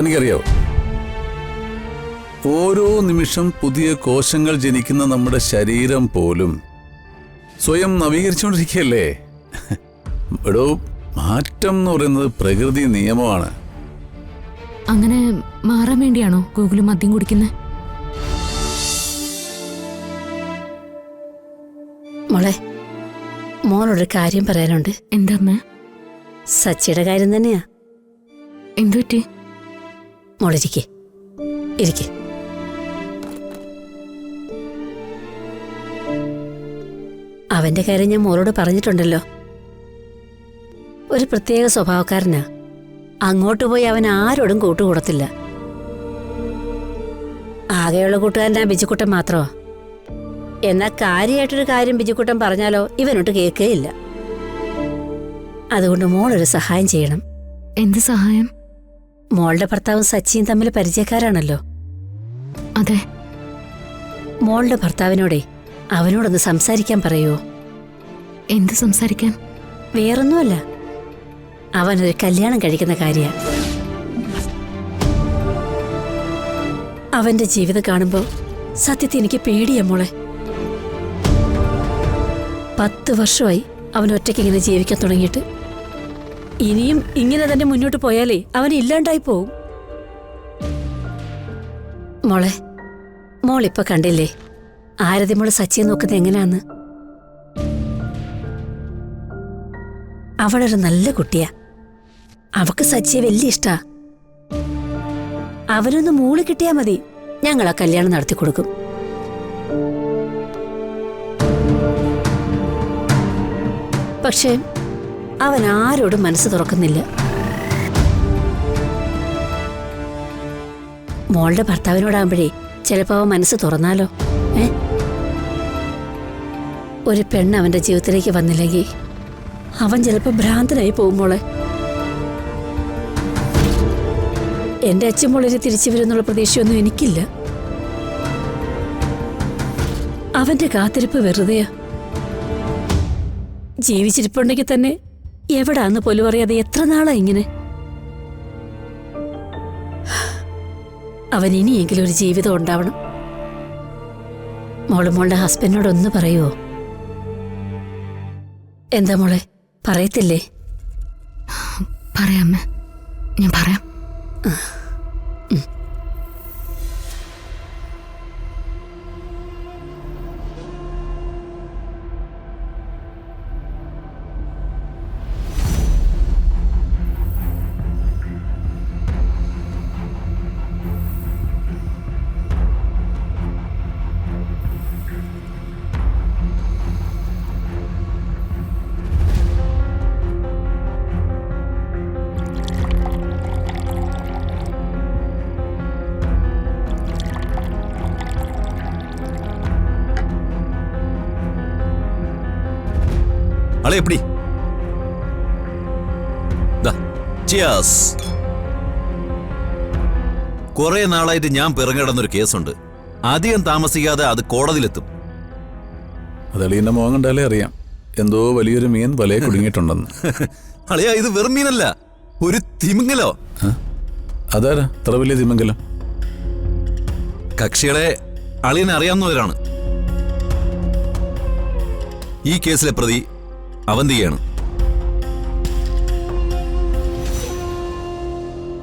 തനിക്കറിയാവോ, ഓരോ നിമിഷം പുതിയ കോശങ്ങൾ ജനിക്കുന്ന നമ്മുടെ ശരീരം പോലും സ്വയം നവീകരിച്ചുകൊണ്ടിരിക്കുകയല്ലേ? എടോ, മാറ്റം എന്ന് പറയുന്നത് പ്രകൃതി നിയമമാണ്. അങ്ങനെ മാറാൻ വേണ്ടിയാണോ ഗോകുല് മദ്യം കുടിക്കുന്നത്? മോളെ, മോനോടൊരു കാര്യം പറയാനുണ്ട്. എന്താ അമ്മ? സച്ചിയുടെ കാര്യം തന്നെയാ. എന്തു പറ്റി? മോളിരിക്കെ ഇരിക്കെ. അവന്റെ കാര്യം ഞാൻ മോളോട് പറഞ്ഞിട്ടുണ്ടല്ലോ. ഒരു പ്രത്യേക സ്വഭാവക്കാരനാ. അങ്ങോട്ട് പോയി അവൻ ആരോടും കൂട്ടുകൂടത്തില്ല. ആകെയുള്ള കൂട്ടുകാരനാ ബിജുക്കുട്ടൻ മാത്രമാ. എന്നാൽ കാര്യമായിട്ടൊരു കാര്യം ബിജുക്കുട്ടൻ പറഞ്ഞാലോ ഇവനോട്ട് കേൾക്കുകയില്ല. അതുകൊണ്ട് മോളൊരു സഹായം ചെയ്യണം. എന്ത് സഹായം? മോളുടെ ഭർത്താവും സച്ചിയും തമ്മിൽ പരിചയക്കാരാണല്ലോ. അതെ. മോളുടെ ഭർത്താവിനോടെ അവനോടൊന്ന് സംസാരിക്കാൻ പറയുമോ? എന്ത് സംസാരിക്കാൻ? വേറൊന്നുമല്ല, അവനൊരു കല്യാണം കഴിക്കുന്ന കാര്യ. അവന്റെ ജീവിതം കാണുമ്പോ സത്യത്തിൽ എനിക്ക് പേടിയാ മോളെ. 10 വർഷമായി അവൻ ഒറ്റയ്ക്ക് ഇങ്ങനെ ജീവിക്കാൻ തുടങ്ങിയിട്ട്. ഇനിയും ഇങ്ങനെ തന്നെ മുന്നോട്ട് പോയാലേ അവൻ ഇല്ലാണ്ടായി പോവും. മോളെ, മോളിപ്പൊ കണ്ടില്ലേ ആരതി മോള് സച്ചിയെ നോക്കുന്നത് എങ്ങനെയാന്ന്? അവളൊരു നല്ല കുട്ടിയാ. അവക്ക് സച്ചിയെ വലിയ ഇഷ്ടാ. അവനൊന്ന് മൂളി കിട്ടിയാ മതി, ഞങ്ങൾ ആ കല്യാണം നടത്തി കൊടുക്കും. പക്ഷേ അവൻ ആരോടും മനസ്സ് തുറക്കുന്നില്ല. മോളുടെ ഭർത്താവിനോടാകുമ്പോഴേ ചിലപ്പോ അവൻ മനസ്സ് തുറന്നാലോ? ഒരു പെണ്ണ് അവന്റെ ജീവിതത്തിലേക്ക് വന്നില്ലെങ്കിൽ അവൻ ചിലപ്പോ ഭ്രാന്തനായി പോകും മോളെ. എന്റെ അച്ഛൻ മോളിന് തിരിച്ചു വരുന്നുള്ള പ്രതീക്ഷയൊന്നും എനിക്കില്ല. അവന്റെ കാത്തിരിപ്പ് വെറുതെയാ. ജീവിച്ചിരിപ്പുണ്ടെങ്കിൽ തന്നെ എവിടാന്ന് പോലും അറിയാതെ എത്ര നാളാ ഇങ്ങനെ. അവൻ ഇനിയെങ്കിലും ഒരു ജീവിതം ഉണ്ടാവണം. മോളുടെ ഹസ്ബൻഡിനോടൊന്ന് പറയുവോ? എന്താ മോളെ, പറയത്തില്ലേ? പറയാമേ, ഞാൻ പറയാം. അളെ എപ്പടി? കുറെ നാളായിട്ട് ഞാൻ പിറങ്ങിടന്നൊരു കേസുണ്ട്. അധികം താമസിക്കാതെ അത് കോടതിയിലെത്തും. അതളിയുടെ മോഹം കണ്ടാലേ അറിയാം എന്തോ വലിയൊരു മീൻ വലയെ കുടുങ്ങിയിട്ടുണ്ടെന്ന്. അളിയാ, ഇത് വെറും മീനല്ല, ഒരു തിമിംഗലോ. അതാരാ അത്ര വലിയ തിമിംഗലം? കക്ഷികളെ അളിയനെ അറിയാവുന്നവരാണ്. ഈ കേസിലെ പ്രതി അവന്തികയാണ്.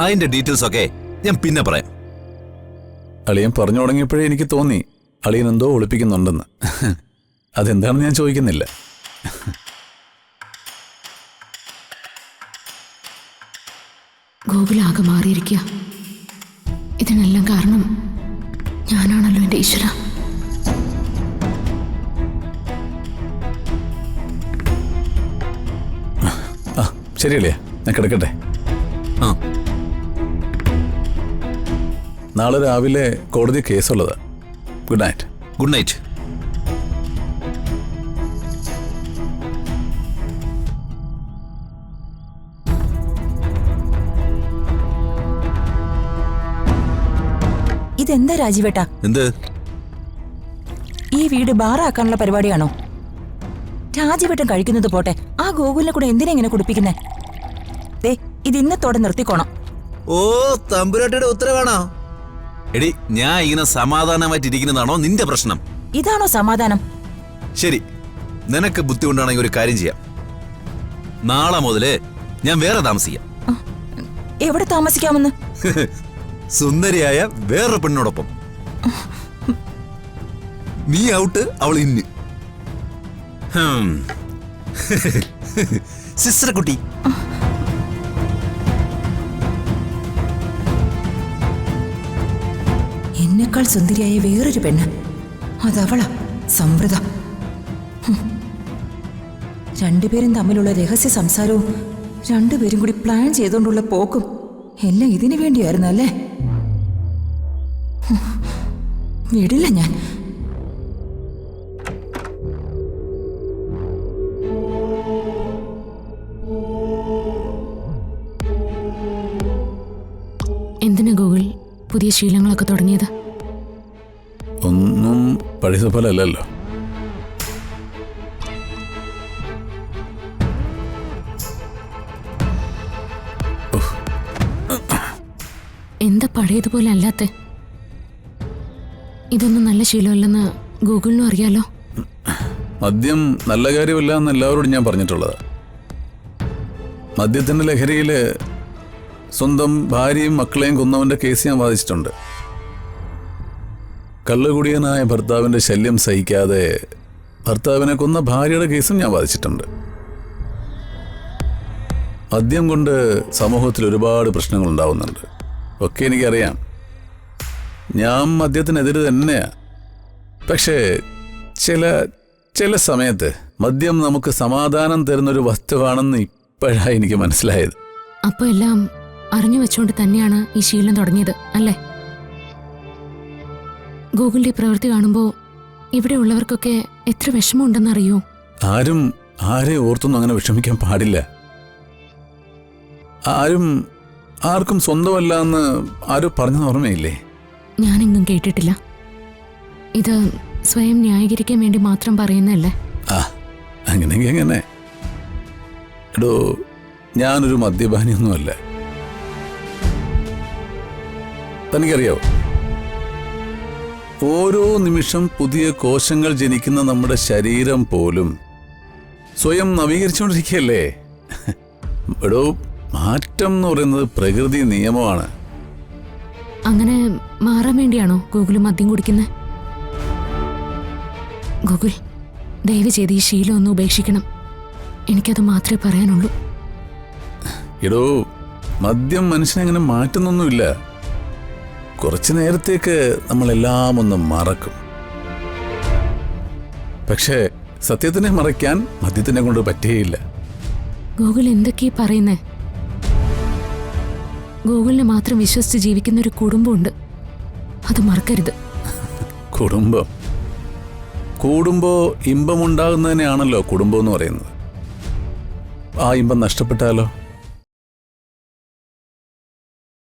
അതിന്റെ ഡീറ്റെയിൽസ് ഒക്കെ ഞാൻ പിന്നെ പറയാം. അളിയൻ പറഞ്ഞു തുടങ്ങിയപ്പോഴേ എനിക്ക് തോന്നി അളിയൻ എന്തോ ഒളിപ്പിക്കുന്നുണ്ടെന്ന്. അതെന്താണെന്ന് ഞാൻ ചോദിക്കുന്നില്ല. ഗോകുലാകെ മാറിയിരിക്കുക. ഇതിനെല്ലാം കാരണം ഞാനാണല്ലോ എൻ്റെ ഈശ്വര. ശരിയല്ലേ, ഞാൻ കിടക്കട്ടെ. നാളെ രാവിലെ കോടതി കേസുള്ളതാ. Good night. Good night. ഇതെന്താ രാജീവേട്ടാ? എന്ത്? ഈ വീട് ബാറാക്കാനുള്ള പരിപാടിയാണോ? രാജീവേട്ടൻ കഴിക്കുന്നത് പോട്ടെ, ആ ഗോകുലിനെ കൂടെ എന്തിനാ ഇങ്ങനെ കുടിപ്പിക്കുന്നേ? ദേ, ഇത് ഇന്നത്തോടെ നിർത്തിക്കോണം. ഓ തമ്പുരാട്ടിയുടെ ഉത്തരവാണോ? എടി ഞാൻ ഇങ്ങനെ സമാധാനമായിട്ടിരിക്കുന്നതാണോ നിന്റെ പ്രശ്നം? ഇതാണോ സമാധാനം? ശരി, നിനക്ക് ബുദ്ധി കൊണ്ടാണെങ്കിൽ ഒരു കാര്യം ചെയ്യാം. നാളെ മുതല് ഞാൻ വേറെ താമസിക്കാം. എവിടെ താമസിക്കാമെന്ന്? സുന്ദരിയായ വേറൊരു പെണ്ണോടൊപ്പം. നീ ഔട്ട്, അവൾ ഇന്ന്. സിസ്റ്റർ കുട്ടി. എന്നെക്കാൾ സുന്ദരിയായ വേറൊരു പെണ്ണ്, അതവളാ സമൃദ്ധ. രണ്ടുപേരും തമ്മിലുള്ള രഹസ്യ സംസാരവും രണ്ടുപേരും കൂടി പ്ലാൻ ചെയ്തുകൊണ്ടുള്ള പോക്കും എല്ലാം ഇതിനു വേണ്ടിയായിരുന്നു അല്ലേ? വിടില്ല ഞാൻ. എന്തിനാ ഗൂഗിൾ പുതിയ ശീലങ്ങളൊക്കെ തുടങ്ങിയത്? ഒന്നും പഴയതുപോലെ അല്ലല്ലോ. എന്താ പഴയതുപോലെ അല്ലാത്ത? ഇതൊന്നും നല്ല ശീലമല്ലെന്ന് ഗൂഗിളിനും അറിയാലോ. മദ്യം നല്ല കാര്യമല്ല എന്ന് എല്ലാവരോടും ഞാൻ പറഞ്ഞിട്ടുള്ളത്. മദ്യത്തിൻ്റെ ലഹരിയിൽ സ്വന്തം ഭാര്യയും മക്കളെയും കൊന്നവൻ്റെ കേസ് ഞാൻ വാദിച്ചിട്ടുണ്ട്. കള്ളുകുടിയനായ ഭർത്താവിൻ്റെ ശല്യം സഹിക്കാതെ ഭർത്താവിനെ കൊന്ന ഭാര്യയുടെ കേസും ഞാൻ വാദിച്ചിട്ടുണ്ട്. മദ്യം കൊണ്ട് സമൂഹത്തിൽ ഒരുപാട് പ്രശ്നങ്ങൾ ഉണ്ടാവുന്നുണ്ട്. ഒക്കെ എനിക്കറിയാം. ഞാൻ മദ്യത്തിനെതിരെ തന്നെയാണ്. പക്ഷേ ചില സമയത്ത് മദ്യം നമുക്ക് സമാധാനം തരുന്നൊരു വസ്തുവാണെന്ന് ഇപ്പോഴാണ് എനിക്ക് മനസ്സിലായത്. അപ്പൊ എല്ലാം അറിഞ്ഞു വെച്ചുകൊണ്ട് തന്നെയാണ് ഈ ശീലം തുടങ്ങിയത് അല്ലേ? ഗൂഗിളിന്റെ പ്രവൃത്തി കാണുമ്പോൾ ഇവിടെ ഉള്ളവർക്കൊക്കെ എത്ര വിഷമമുണ്ടെന്നറിയോ? ആരെയും ഓർത്തൊന്നും അങ്ങനെ വിഷമിക്കാൻ പാടില്ല. ആർക്കും സ്വന്തമല്ല എന്ന് ആരും പറഞ്ഞത് ഓർമ്മയില്ലേ? ഞാനെങ്ങും കേട്ടിട്ടില്ല. ഇത് സ്വയം ന്യായീകരിക്കാൻ വേണ്ടി മാത്രം പറയുന്നല്ലേ? അങ്ങനെയെങ്കിൽ എങ്ങനെ? എടോ, ഞാനൊരു മദ്യപാനിയൊന്നുമല്ല. തനിക്കറിയാവോ, ഓരോ നിമിഷം പുതിയ കോശങ്ങൾ ജനിക്കുന്ന നമ്മുടെ ശരീരം പോലും സ്വയം നവീകരിച്ചുകൊണ്ടിരിക്കുകയല്ലേ? എടോ, മാറ്റം എന്ന് പറയുന്നത് പ്രകൃതി നിയമമാണ്. അങ്ങനെ മാറാൻ വേണ്ടിയാണോ ഗൂഗിൾ മദ്യം കുടിക്കുന്നത്? ഗൂഗിൾ, ദയവ് ചെയ്ത് ഈ ശീലം ഒന്ന് ഉപേക്ഷിക്കണം. എനിക്കത് മാത്രമേ പറയാനുള്ളൂ. എടോ, മദ്യം മനുഷ്യനെ അങ്ങനെ മാറ്റുന്നൊന്നുമില്ല. കുറച്ചു നേരത്തേക്ക് നമ്മളെല്ലാം ഒന്ന് മറക്കും. പക്ഷേ സത്യത്തിനെ മറയ്ക്കാൻ മദ്യത്തിനെ കൊണ്ട് പറ്റുകയില്ല. ഗൂഗിൾ എന്തൊക്കെയാ പറയുന്നേ? ഗൂഗിളിനെ മാത്രം വിശ്വസിച്ച് ജീവിക്കുന്ന ഒരു കുടുംബമുണ്ട്. അത് മറക്കരുത്. കൂടുമ്പോ ഇമ്പമുണ്ടാകുന്നതിനെയാണല്ലോ കുടുംബം എന്ന് പറയുന്നത്. ആ ഇമ്പം നഷ്ടപ്പെട്ടാലോ?